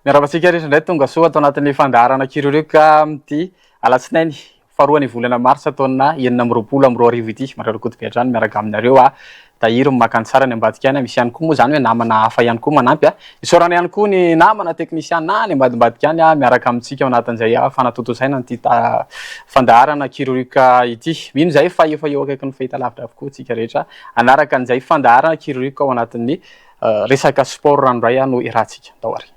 miaravatsika rehetra indray tonga soa atao anatin'ny fandaharana kiririoka amity alatsinainy faharoa ny volana marsa taona 2024 ity mararokotobehatra miaraka aminareo tahiry makany tsara ny ambadika any misy ihany koa moa zany hoe namana hafa ihany koa manampy isorana ihany koa ny namana teknisian na ny ambadimbadika any miaraka amintsika ao anatin'izay fanatotosaina ny fandaharana kiririoka ity mino zay fa efa eo akaiky ny fahita lavitra avokoa tsika rehetra anaraka an'izay fandaharana kiririoka ao anatin'ny resaka sport ranoray no irahantsika taoary.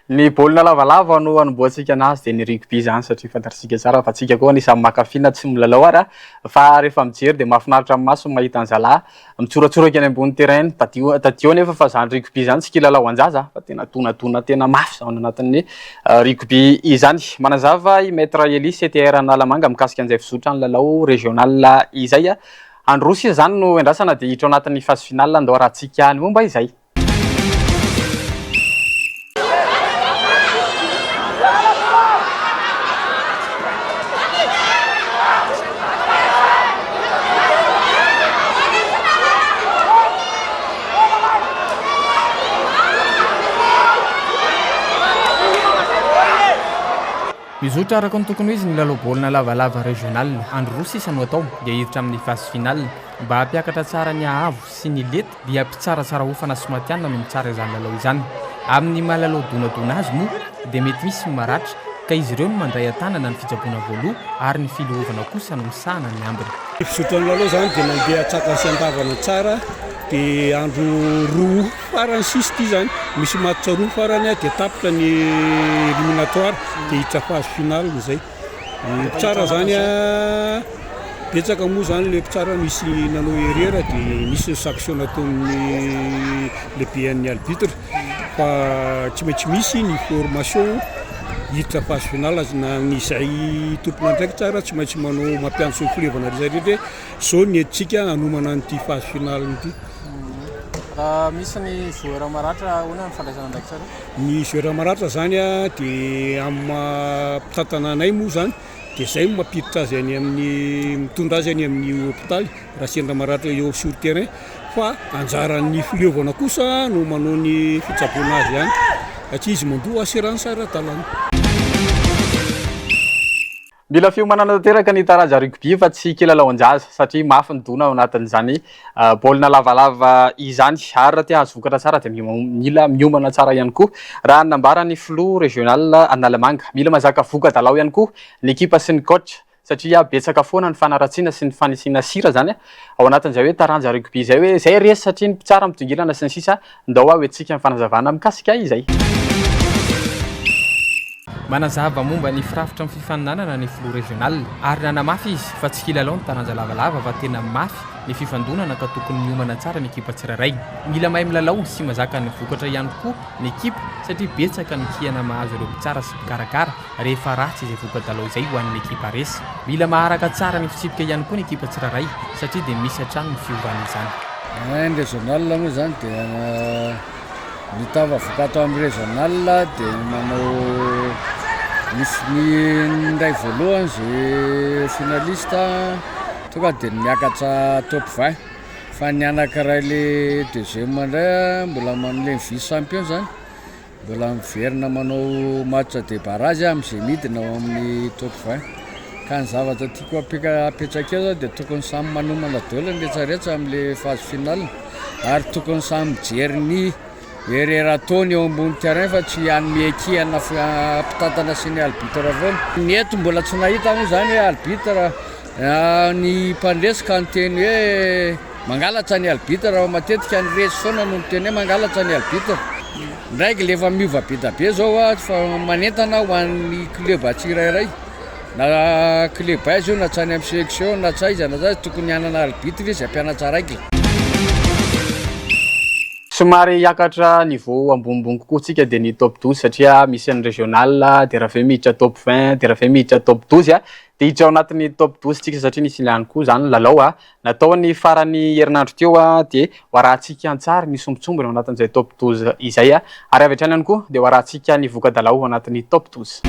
Ny baolina lavalava no anomboantsika anazy dia ny rugby zany satria fantatsika tsara fa tsika koa anisany makafina tsy milalao ary fa rehefa mijery dia mahafinaritra amin'ny maso mahita an'zala mitsoratsoraka any ambony terrain tadio nefa fa zany rugby zany tsy kilalao anjaza fa tena tonatona tena mafy zany anatin'ny rugby izany. Manazava i maître Elis CTR Analamanga mikasika an'izay fizotra ny lalao régional izay androsy zany no endrasana dia hitra ao anatin'ny phase finale andao arahantsika ny momba izay. Mizotra araka ny tokony izy ny lalao baolina lavalava régional andro roa sisa no atao dia hiditra amin'ny phase finale mba hampiakatra tsara ny ahavo sy ny lety dia hampitsaratsara hofana sy matianina no mitsara izany lalao izany. Amin'ny mahalalao donadona azy moa dia mety misy maratra ka izy ireo no mandray an-tanana ny fitsaboana voaloha ary ny filohovana kosa no misahana ny ambiny. Fizotra ny lalao zany dia mandeha tsaka sy andavana tsara dia andro roa farany sisy ity zany misy match roa farany dia tapitra ny éliminatoire dia hiditra phase finale zay. Tsara zany betsaka moa zany le tsara misy nanao erreur dia misy sanction nataon'ny lehibe ny arbitre fa tsy maintsy misy ny formation hiditra phase finale na izay tompona ndraiky tsara tsy maintsy manao mampianso ny filevana rehetrarehetra zao ny editsika hanomana an'ity phase finale ity. Misy ny joueur maratra hoana ny fandraisana ndraiky tsara? Ny joueur maratra zany dia amin'ny mpitantananay moa zany dia zay mampiditra azy any amin'ny mitondra azy any amin'ny hôpitaly raha sendra maratra eo sur terrain fa anjaran'ny filevana kosa no manao ny fitsaboana azy ihany satria izy mandoa assurance ara-dalàna. Mila fiomanana tanteraka ny taraja rugby fa tsy kilalao anjaza satria mafy ny dona ao anatin'izany baolina lavalava izany ary raha tia azo vokatra tsara dia mila miomana tsara ihany koa raha nambara ny floa régional Analamanga mila mazaka voka-dalao ihany koa ny ekipa sy ny coach satria betsaka foana ny fanaratsiana sy ny fanisina sira zany ao anatin'izay hoe taranja rugby izay hoe zay resy satria ny mpitsara mitongilana sy ny sisa ndao hoentsika ny fanazavana mikasika izay. Manazava momba ny firafitra amin'ny fifaninanana ny floa régional ary nanamafy izy fa tsy kilalao ny taranja lavalava fa tena mafy ny fifandonana ka tokony miomana tsara ny ekipa tsirairay. Mila mahay milalao sy mazaka ny vokatra ihany koa ny ekipa satria betsaka ny kiana mahazo ireo mpitsara sy mpikarakara rehefa ratsy izay voka-dalao izay ho an'ny ekipa resy. Mila maharaka tsara ny fitsipika ihany koa ny ekipa tsirairay satria dia misy hatrany ny fiovana izany. Ny régional moa zany dia mitava vokato amin'ny régional dia manao misy ny ndray voalohany zay finaliste tonga dia miakatra top 20 fa ny anankiray le deuxième indray mbola manole vice champion zany mbola miverina manao match de barrage amin'izay midina ao amin'ny top 20 ka ny zavatra tiako apetraka zao dia tokony samy manomana daholo ny rehetrarehetra amin'le phase finale ary tokony samy mijery ny erreur ataony eo ambony terrain fa tsy hanome-kihana mpitantana sy ny arbitre foana. Ny eto mbola tsy nahita moa zany hoe arbitre ny mpandresika ny teny hoe mangalatra ny arbitre matetika ny resy foana no miteny hoe mangalatra ny arbitre. Ndraiky lefa miova be da be zao fa manentana ho an'ny club tsirairay na club izy io na tsany amin'ny sélection na tsaiza na zay tokony hanana arbitre izy hampianatra raiky. Somary hiakatra niveau ambonimbony kokoa tsika dia ny top 12 satria misy ny régional dia raha miditra top 20 dia raha miditra top 12 dia hiditra ao anatin'ny top 12 tsika satria nisy ilany koa zany lalao natao ny farany herinandro teo dia hoarahantsika antsara ny sombitsombony ao anatin'izay top 12 izay ary avy hatrany ihany koa dia hoarahantsika ny voka-dalao ao anatin'ny top 12.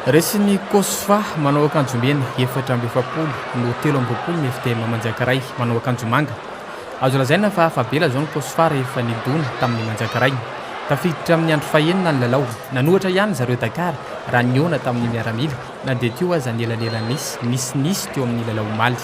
Resiny Kosfa manao akanjo mena 720 no 320 ny FTM Manjakaray manao akanjo manga. Azo lazaina fa afabela zao ny Kosfa rehefa nidona tamin'ny Manjakaray. Tafiditra amin'ny andro fahenina ny lalao. Nanohatra ihany zareo Dakar raha niona tamin'ny miaramila na dia teo aza ny nisy teo amin'ny lalao omaly.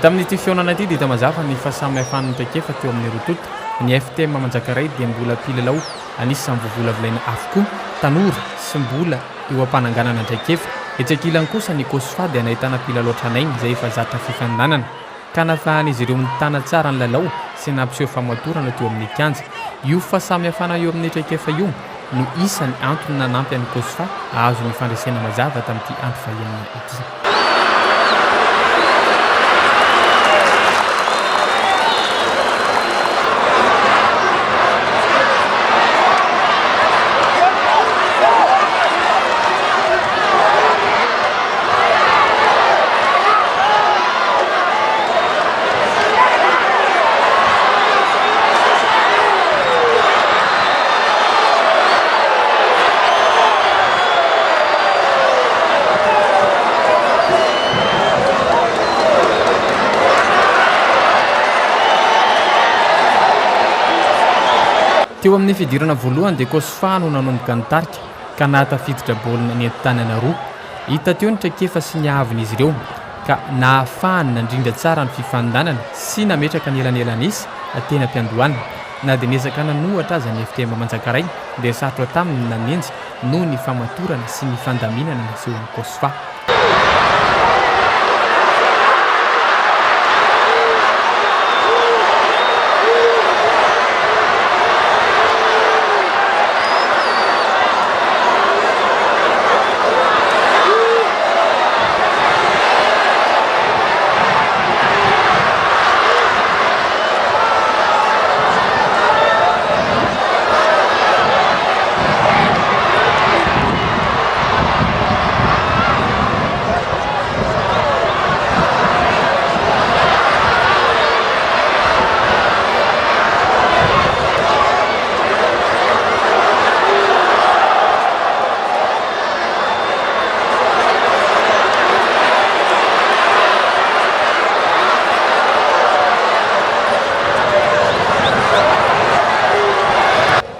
Tamin'ity fiaonana ity dia hita mazava ny fahasamihafan'ny traikefa teo amin'ny rotota. Ny FTM Manjakaray dia mbola mpilalao anisan'ny vovolavolaina avokoa tanora sy mbola eo ampananganana traikefa. Etsy ankilany kosa ny Kosfa dia nahitana mpilalao tranainy izay efa zatra fifaninanana ka nahafahan'izy ireo mitana tsara ny lalao sy nampiseho famatorana teo amin'ny kianja. Io fahasamihafana eo amin'ny traikefa io no isan'ny antony nanampy an'ny Kosfa ahazo ny fandraisana mazava tamin'ity andro fahenina ity. Teo amin'ny fidirana voalohany dia Kosfa no nanomboka nitarika ka nahatafiditra baolina ny tanana roa. Hita teo ny traikefa sy ny ahavin'izy ireo ka nahafahany nandrindra tsara ny fifaninanana sy nametraka ny elanelan'isy tena mpiandohana. Na dia niezaka nanohatra aza ny FTM Manjakaray dia sarotra taminy nanenjy noho ny famatorana sy ny fandaminana nasehon'ny Kosfa.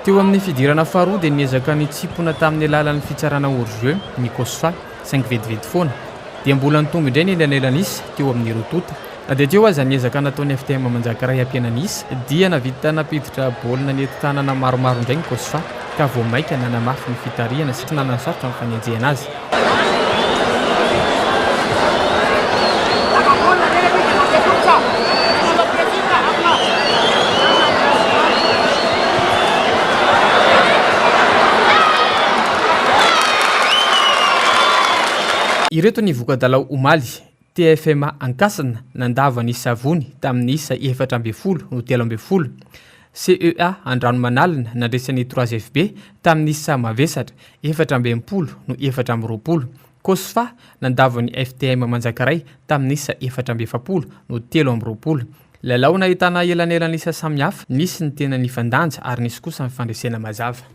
Teo amin'ny fidirana faharoa dia niezaka nitsipona tamin'ny alalan'ny fitsarana hors-jeu ny Kosfa 5 vetivety foana dia mbola nitonga indray ny elanelan'isy teo amin'ny rotota. Dia teo aza niezaka nataon'ny FTM Manjakaray ampianan'isy dia navita napiditra baolina ny tanana maromaro indray ny Kosfa ka vao maika nanamafy ny fitarihana sy nanansarotra ny fanenjehana azy. Ireto ny voka-dalao omaly TFMA Ankasana nandava ny savony tamin'ny isa 420 no 320. CEA Andranomanalina nandresan'ny 3FB tamin'ny isa mavesatra 420 no 420. Kosfa nandava ny FTM Manjakaray tamin'ny isa 470 no 320. Lalao nahitana elanelan'isa samihafa, nisy ny tena nifandanja ary nisy kosa ny fandresena mazava.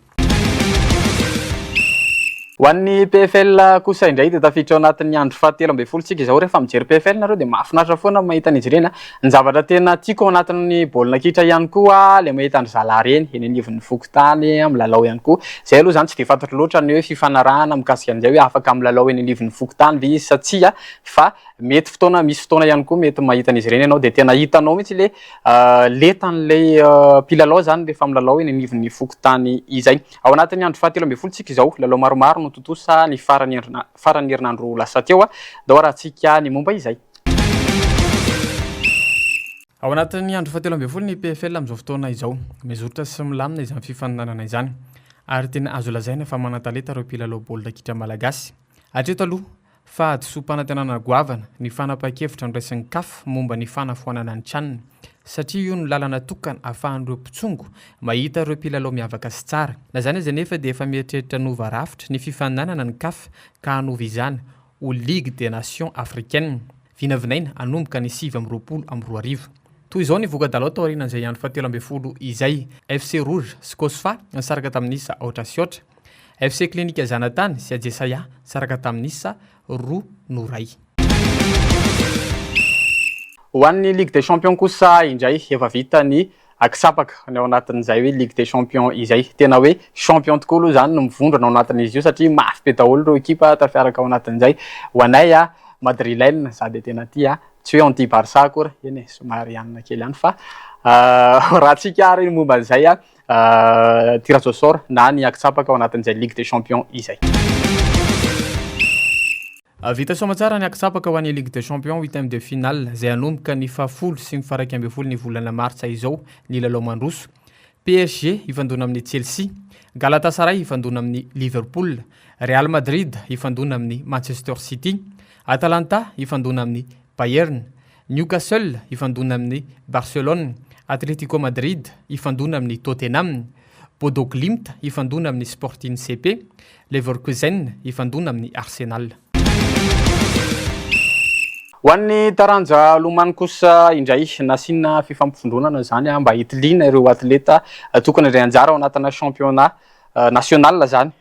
Ho an'ny PFL kosa indray dia tafiditra ao anatin'ny andro fahatelo ambin'ny folo tsika izao rehefa mijery PFL nareo dia mahafinaritra foana mahita an'izy ireny. Ny zavatra tena tiako ao anatin'ny baolina kitra ihany koa le mahita ny zalahy reny eny anivon'ny fokotany milalao ihany koa. Zay aloha zany tsy dia fantatro loatra ny hoe fifanarahana mikasika an'izay hoe afaka milalao eny anivon'ny fokotany ve izy satsia fa mety fotoana misy fotoana ihany koa mety mahita an'izy ireny ianao dia tena hitanao mihitsy le letan'ilay mpilalao zany rehefa milalao eny anivon'ny fokotany izay. Ao anatin'ny andro fahatelo ambin'ny folo tsika izao lalao maromaro no totosa ny farany herinandro lasa teo dao raha tsika ny momba izay. Ao anatin'ny andro fahatelo ambin'ny folo ny PFL amin'izao fotoana izao mizoritra sy milamina izany fifaninanana izany ary tena azo lazaina fa manan-talenta ireo mpilalao baolina kitra malagasy. Hatreto aloha fa adisompanantenana goavana ny fanapa-kevitra ndraisin'ny kafo momba ny fanafoanana ny tranony satria io no lalana tokana ahafahan'ireo mpitsongo mahita ireo mpilalao miavaka sy tsara na zany azy nefa dia efa mieritreritra nova rafitra ny fifaninanana ny kafo ka hanova izany ho Ligue des Nations Africaines vinavinaina anomboka ny 7-20 toy izao ny voka-dalao tao aorianan'izay andro 17 izay FC Rouge sy Kosfa nisaraka tamin'isa aotra sy otra FC Clinique Zanatany sy Adjesaya saraka tamin'isa 2-0. Ho an'ny Ligue des Champions kosa indray efa vita ny akisapaka ny ao anatin'izay hoe Ligue des Champions izay tena hoe champion tokoa aloha zany no mivondrona ao anatin'izy io satria mafy be daholo ireo ekipa tafiaraka ao anatin'izay ho anay madrilène sady tena tia tsy hoe anti Barça akory eny somary anina kely ihany fa raha tsika ary momba an'izay tirage au sort na ny akisapaka ao anatin'izay Ligue des Champions izay. Vita somatsara ny akisapaka ho an'ny Ligue des Champions 8e de finale izay anomboka ny 10 sy ny 11 ny volana martsa izao ny lalao mandroso. PSG ifandona amin'ny Chelsea, Galatasaray ifandona amin'ny Liverpool, Real Madrid ifandona amin'ny Manchester City, Atalanta ifandona amin'ny Bayern, Newcastle ifandona amin'ny Barcelone, Atletico Madrid ifandona amin'ny Tottenham, Bodo Glimt ifandona amin'ny Sporting CP, Leverkusen ifandona amin'ny Arsenal. Ho an'ny taranja lomano kosa indray nasiana fifampifondronana zany mba hitiliana ireo atleta tokony ray anjara ao anatina championnat national zany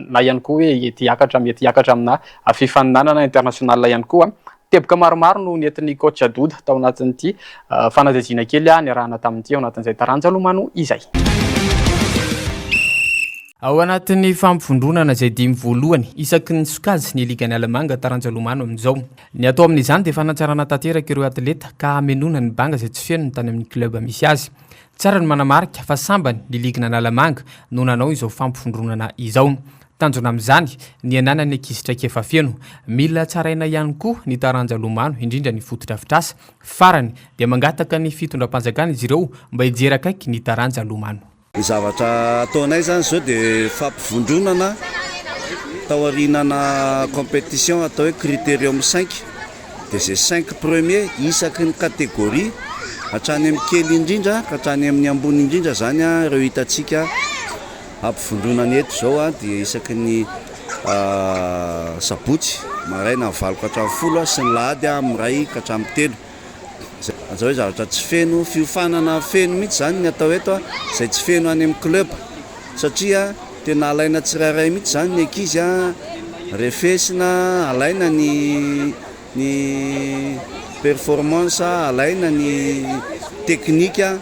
na ihany koa hoe ety hiakatra amina fifaninanana international ihany koa teboka maromaro no nentin'ny coach Doud tao anatin'ity fanadihadiana kely ny arahana tamin'ity ao anatin'izay taranja lomano izay. Ao anatin'ny fampifondronana izay 5 voalohany isaky ny sokazy ny ligany alemanga taranja lomano amin'izao ny atao amin'izany dia fanatsarana tanteraka ireo atleta ka amenona ny banga izay tsy feno tany amin'ny club misy azy tsara ny manamarika fa sambany ny ligana ny alemanga no nanao izao fampifondronana izao tanjona amin'izany ny ananany ankizitraika efa feno mila tsaraina ihany koa ny taranja lomano indrindra ny fotodrafitrasa farany dia mangataka ny fitondram-panjakana izy ireo mba hijery akaiky ny taranja lomano. Ny zavatra ataonay zany zao dia fampivondronana taorinana compétition atao hoe critérium 5 dia zay 5 premier isaky ny catégorie hatrany amin'ny kely indrindra ka hatrany amin'ny ambony indrindra zany ireo hitantsika ampivondronana eto zao dia isaky ny sabotsy maraina 9-10 sy ny lahady amin'ny ray ka hatramin'ny 3 zao hoe zavatra tsy feno fiofanana feno mihitsy zany ny atao eto zay tsy feno any amin'ny club satria tena alaina tsirairay mihitsy zany ny ankizy refesina alaina ny performance alaina ny teknika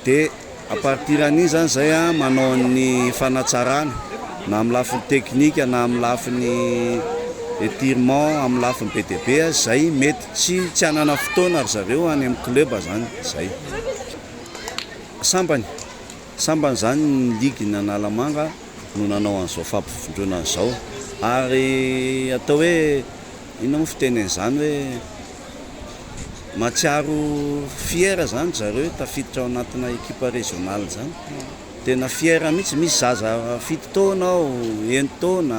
dia à partir an'iny zany zay manao ny fanatsarana na amin'ny lafiny teknika na amin'ny lafiny étirement amin'ny lafiny BDB zay mety tsy anana fotoana ary zareo any amin'ny club zany zay sambany zany ny ligue ny analamanga no nanao an'izao fampifondronana zao ary atao hoe ino mo fitenen'izany hoe matsiaro fiera zany zareo tafiditra ao anatina ekipa régionale zany tena fiera mihitsy misy zaza 7 taona ao 1 taona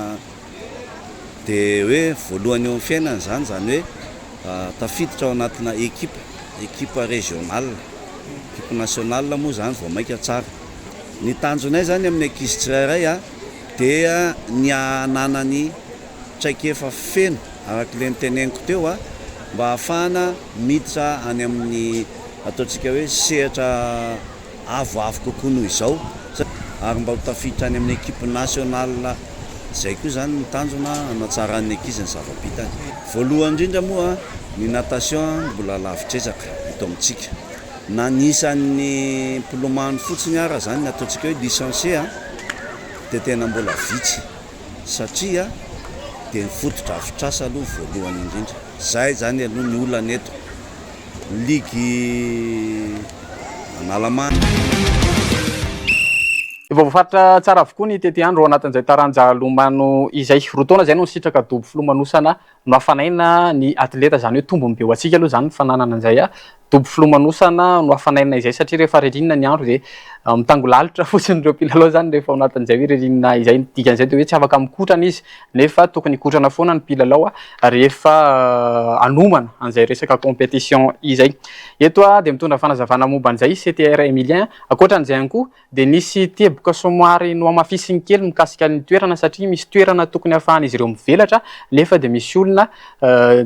dia hoe voalohany eo amin'ny fiainana zany hoe tafiditra ao anatina ekipa régionale ekipa nationale moa zany vao maika tsara ny tanjonay zany amin'ny ankizy tsirairay dia ny ananany tsaiky efa feno araka le niteneniko teo mba ahafahana miditra any amin'ny ataontsika hoe sehatra avoavo kokoa noho izao ary mba ho tafiditra any amin'ny ekipe nationale zay koa zany ny tanjona anatsarany ankizy ny zava-bitany voalohany indrindra moa ny natation mbola lavitrezaka eto amintsika na nisan'ny mpilomano fotsiny ara zany ny ataontsika hoe licencié dia tena mbola vitsy satria dia nifototra avitrasa aloha voalohany indrindra zay zany aloha ny olana eto ligy analamana. Efa voafatra tsara avokoa ny tety andro ao anatin'izay taranja lomano izay roa taona zay no nisitraka dobo filomanosana no hafanaina ny atleta zany hoe tombony be ho antsika aloha zany fananana an'izay dobo filomanosana no hafanaina izay satria rehefa ririnina ny andro dia mitangolalitra fotsiny ireo mpilalao zany rehefa ao anatin'izay hoe ririnina izay dikan'izay dia hoe tsy afaka mikotrana izy nefa tokony hikotrana foana ny mpilalao rehefa anomana an'izay resaka compétition izay. Eto dia mitondra fanazavana momba an'izay CTR Emilien ankoatran'izay ihany koa dia nisy teboka somary no amafisiny kely mikasika ny toerana satria misy toerana tokony ahafahan'izy ireo mivelatra nefa dia misy olona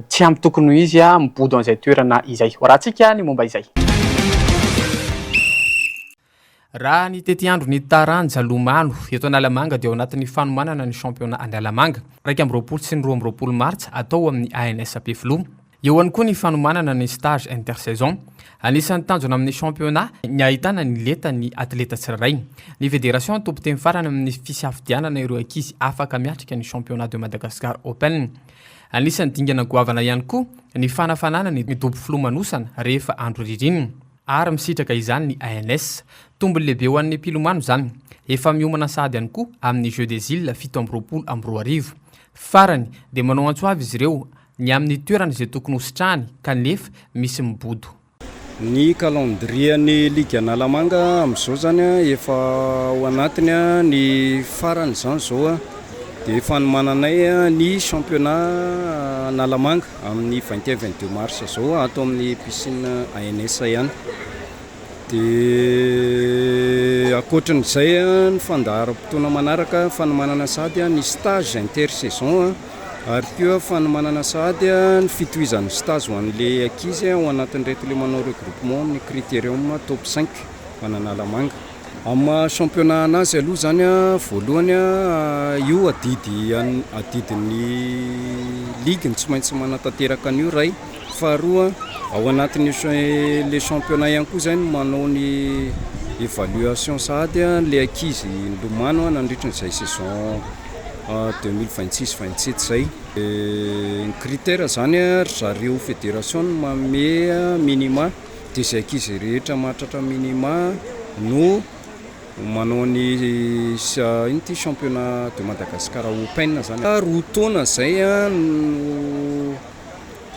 tsy ampy tokony izy mibodo an'izay toerana izay. Rahantsika ny momba izay. Raha ny tety andro ny taranja lomano eto Analamanga dia ao anatin'ny fanomanana ny championnat Analamanga 20 sy 22 martsa atao amin'ny ANSP Filoha. Eo ihany koa ny fanomanana ny stage intersaison. Anisan'ny tanjona amin'ny championnat ny ahitana ny leta ny atleta tsirairay. Ny fédération tompoteny farany amin'ny fisafidianana ireo ankizy afaka miatrika ny championnat de Madagascar Open. Anisan'ny dingana goavana ihany koa ny fanafanana ny dobo filomanosana rehefa andro ririnina. Ary misitraka izany ny ANS. Tombony lehibe ho an'ny mpilomano zany. Efa miomana sady ihany koa amin'ny Jeux des Îles 17 farany dia manao antsoavy izy ireo ny amin'ny toerana izay tokony hositrahany kanefa misy mibodo. Ny calendrier-ny Ligue Analamanga amin'izao zany efa ao anatiny ny farany zany zao dia efa mananay ny championnat Analamanga amin'ny 21-22 mars zao atao amin'ny piscine ANS ihany. Dia akoatran'izay ny fandaharam-potoana manaraka fanomanana sady ny stage intersaison ary koa fanomanana sady ny fitohizan'ny stage ho an'ilay ankizy ao anatin'ireto le manao regroupement ny critérium top 5 Analamanga. Amin'ny championnat anazy aloha zany voalohany io adidin'ny ligue tsy maintsy manatanteraka an'io ray. Faharoa ao anatin'ny le championnat ihany koa zany manao ny évaluation sady le ankizy lomano nandritran'izay saison 2026-27 zay. Ny critère zany zareo fédération manome minima dia izay ankizy rehetra mahatratra minima no manao ny ity championnat de Madagascar Open zany. Roa taona zay no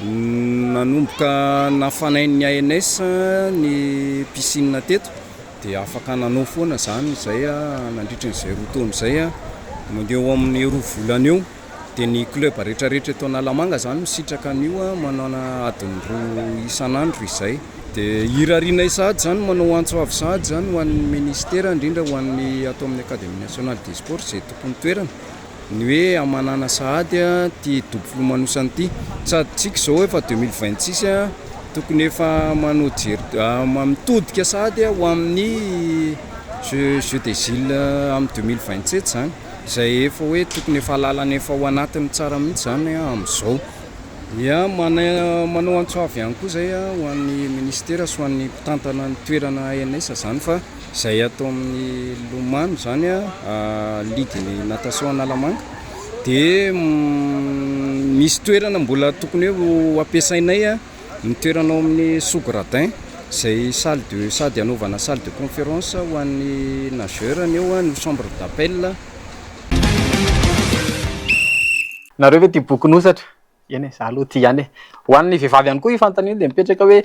nanomboka nafanain'ny ANS ny piscine teto dia afaka nanao foana zany zay nandritran'izay roa taona zay mandeo amin'ny 2 volana eo dia ny club rehetrarehetra eto Analamanga zany misitraka an'io manana adiny 2 isan'andro izay. Dia irariana sady zany manao antsoavy sady zany ho an'ny ministera indrindra ho an'ny atao amin'ny Académie nationale des sports izay tokony toerana ny hoe amanana sady ty dobo filomanosana ity sady tsika zao efa 2026 tokony efa manao mitodika sady ho amin'ny Jeux des Îles amin'ny 2027 zany izay efa hoe tokony efa lalana efa ho anatiny tsara mihitsy zany amin'izao. Ya manao antsoavy ihany koa zay ho an'ny ministera sy ho an'ny mpitantana ny toerana ANS zany fa izay atao amin'ny lomano zany ligue ny natation Analamanga dia misy toerana mbola tokony ho ampiasainay ny toerana ao amin'ny Sogradin izay sady anaovana salle de conférence ho an'ny nageur ny eo ny chambre d'appel. Nareo ve tia boky nosatra? Eny za aloha tia ihany ho an'ny vehivavy ihany koa ifantanio dia mipetraka hoe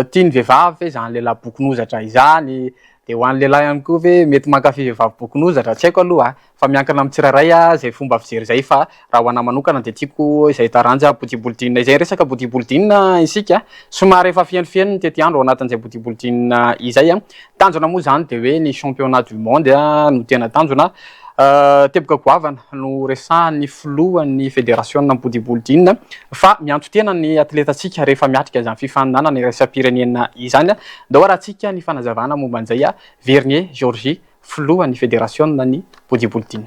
tia ny vehivavy ve zany lehilahy boky nosatra izany dia ho an'ny lehilahy ihany koa ve mety mankafy vehivavy boky nosatra tsy haiko aloha fa miankina amin'ny tsirairay zay fomba fijery zay fa raha ho anahy manokana dia tiako izay taranja bodybuilding izay resaka bodybuilding isika somary efa fianifiany tety andro ao anatin'izay bodybuilding izay tanjona moa zany dia hoe ny championnat du monde no tena tanjona. Teboka goavana no resahan'ny filohan'ny fédération na bodybuilding fa miantso tena ny atletatsika rehefa miatrika izany fifaninana ny resam-pirenena izany. Dao rahantsika ny fanazavana momba an'izay Vernier Georgie filohan'ny fédération ny bodybuilding.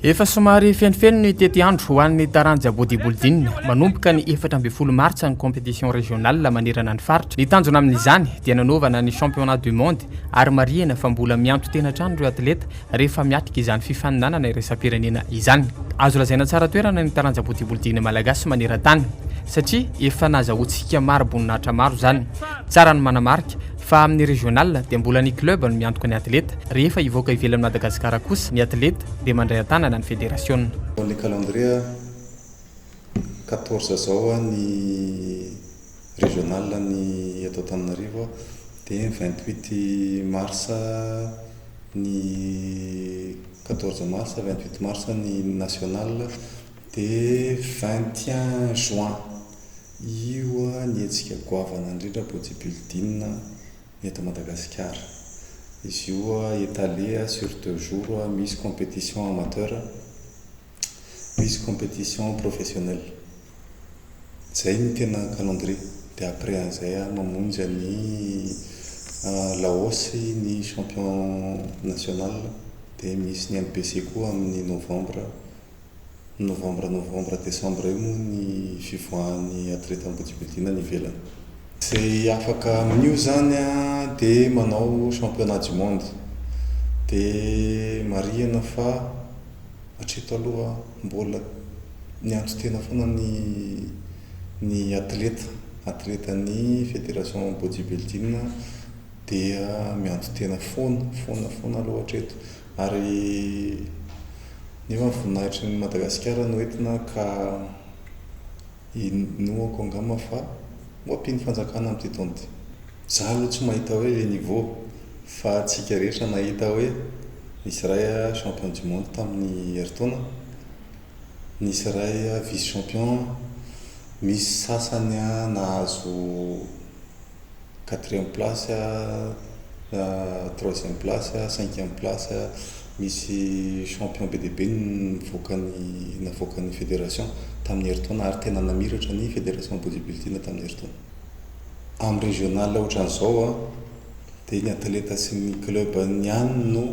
Efa somary fenofeno ny tety andro ho an'ny taranja bodybuilding manomboka ny 14 martsa ny compétition régionale manerana ny faritra. Ny tanjona amin'izany dia nanaovana ny championnat du monde ary marihana fa mbola mianto tena hatrany ireo atleta rehefa miatrika izany fifaninana resam-pirenena izany. Azo lazaina tsara toerana ny taranja bodybuilding malagasy maneran-tany satria efa nazahoantsika maro boninahitra maro zany. Tsara ny manamarika fa amin'ny régional dia mbola ny club no miantoka ny atleta rehefa ivoaka ivelan'ny Madagasikara kosa ny atleta dia mandray an-tanana ny fédération. Ny calendrier 14 zao ny régional ny atao Antananarivo dia 28 mars ny 14 mars 28 mars ny national dia 21 juin io ny hetsika goavana indrindra bodybuilding eto Madagasikara. Izy io étalé sur 2 jours, misy compétition amateur, misy compétition professionnelle. Zay ny tena calendrier. Dia après an'izay mamonjy ny Laos ny champion national, dia misy ny NPC koa amin'ny novembre, décembre io ny fivoahan'ny athlète bodybuilding ny ivelany. Zay afaka amin'io zany dia manao championnat du monde, dia marihana fa hatreto aloha mbola miantso tena foana ny athlète ny fédération bodybuilding dia miantso tena foana aloha hatreto, ary nefa voninahitry ny Madagasikara no entina ka inoako angamba fa moampiny fanjakana amin'ity taona ity. Za aloha tsy mahita hoe le niveau, fa tsika rehetra nahita hoe nisy ray champion du monde tamin'ny heritaona, nisy ray vice champion, misy sasany nahazo 4e place, 3e place, 5e place, misy champion BDP navoakan'ny fédération tamin'ny heritaona, ary tena namiratra ny fédération bodybuilding tamin'ny heritaona. Amin'ny régional ohatran'izao dia ny athlète sy ny club niany no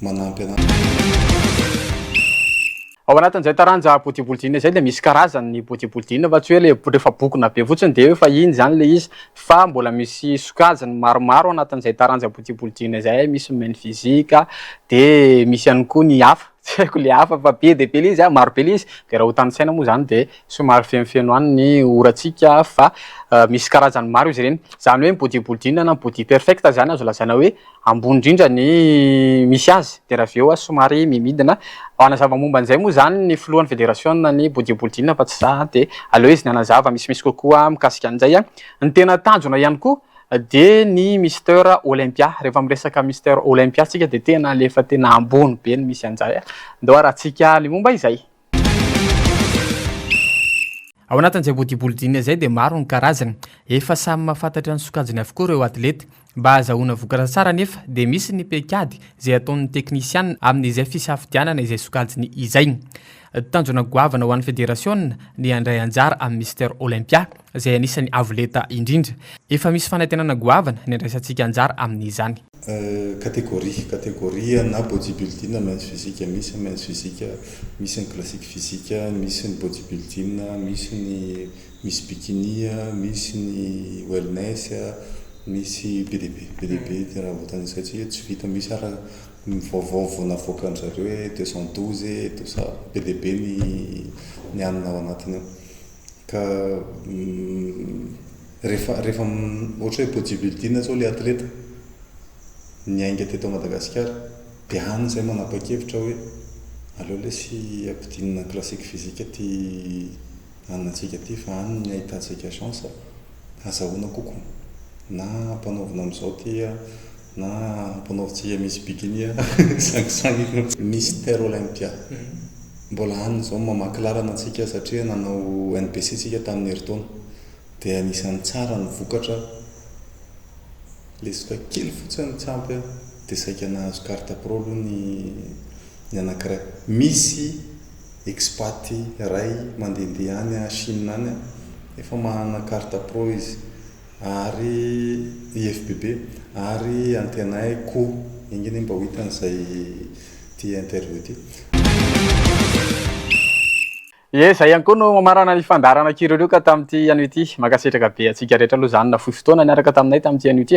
manampy ao anatin'izay taranja bodybuilding zay dia misy karazany ny bodybuilding, fa tsy hoe le rehefa bokona be fotsiny dia efa iny zany le izy, fa mbola misy sokajiny maromaro anatin'izay taranja bodybuilding zay. Misy main physique dia misy ihany koa ny hafa, tsy haiko le hafa fa be dia be le izy, maro be le izy. Dia raha ho tanisaina moa zany dia somary fenofeno any ny orantsika, fa misy karazany maro izy ireny. Zany hoe bodybuilding na body perfect zany azo lazaina hoe ambony indrindra ny misy azy, dia raha aveo somary mimidina. Anazava momba an'izay moa zany ny filohan'ny fédération ny bodybuilding, fa tsy za dia aleo izy ny anazava misimisy kokoa mikasika an'izay. Ny tena tanjona ihany koa dia ny Mister Olympia. Rehefa miresaka Mister Olympia tsika dia tena lefa tena ambony be ny misy an'izay. Ndao arahantsika ny momba izay. Ao anatin'izay bodybuilding zay dia maro ny karazany, efa samy mahafantatra ny sokajiny avokoa ireo athlète. Mba azahoana vokatra tsara nefa dia misy ny pekady izay ataon'ny technicien amin'izay fisafidianana izay sokajiny izay. Tanjona goavana ho an'ny fédération ny andray anjara amin'ny Mister Olympia, izay anisan'ny avoleta indrindra. Efa misy fanantenana goavana ny andraisantsika anjara amin'izany. Catégorie na bodybuilding, men's physique, misy men's physique, misy ny classique physique, misy ny bodybuilding, misy ny misy bikini, misy ny wellness, misy BDP raha voatanisaitsika tsy vita, misy ara vaovao navoaka an'zareo hoe 212 tout ça, BDP ny anina ao anatiny eo. Ka rehefa ohatra hoe bodybuilding zao le athlète niainga teto Madagasikara, dia any zay manapa-kevitra hoe aleo lesy ampidinina classique physique ty aninatsika ty, fa any ny ahitantsika chance azahoana kokoa, na ampanaovina amin'izao ty na ampanaovitsika misy bikini sangisangy. Mister Olympia mbola any zao mamaky lalana antsika satria nanao NPC tsika tamin'ny heritaona, dia anisan'ny tsara ny vokatra. Lesoka kely fotsiny tsy ampy dia saika nahazo carte pro aloha ny anankiray. Misy expat ray mandehandeha any Chine any, efa manana carte pro izy, ary IFBB, ary antenay koa inginy mba ho hitan'izay ty interview ty. Zay ihany koa no mamarana ny fandarana kireo ka tamin'ity anio ity. Makasitraka be atsika rehetra aloha zany na fohy fotoana niaraka taminay tamin'ity anio ity.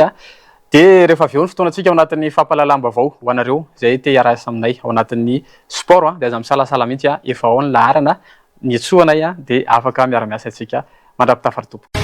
Dia rehefa avy eo ny fotoanantsika ao anatin'ny fampahalalam-baovao ho anareo zay te hiarahasa aminay ao anatin'ny sport, dia aza misalasala mihitsy efa ao ny laharana ny antsoanay dia afaka miara-miasa antsika mandrapitafaritopy.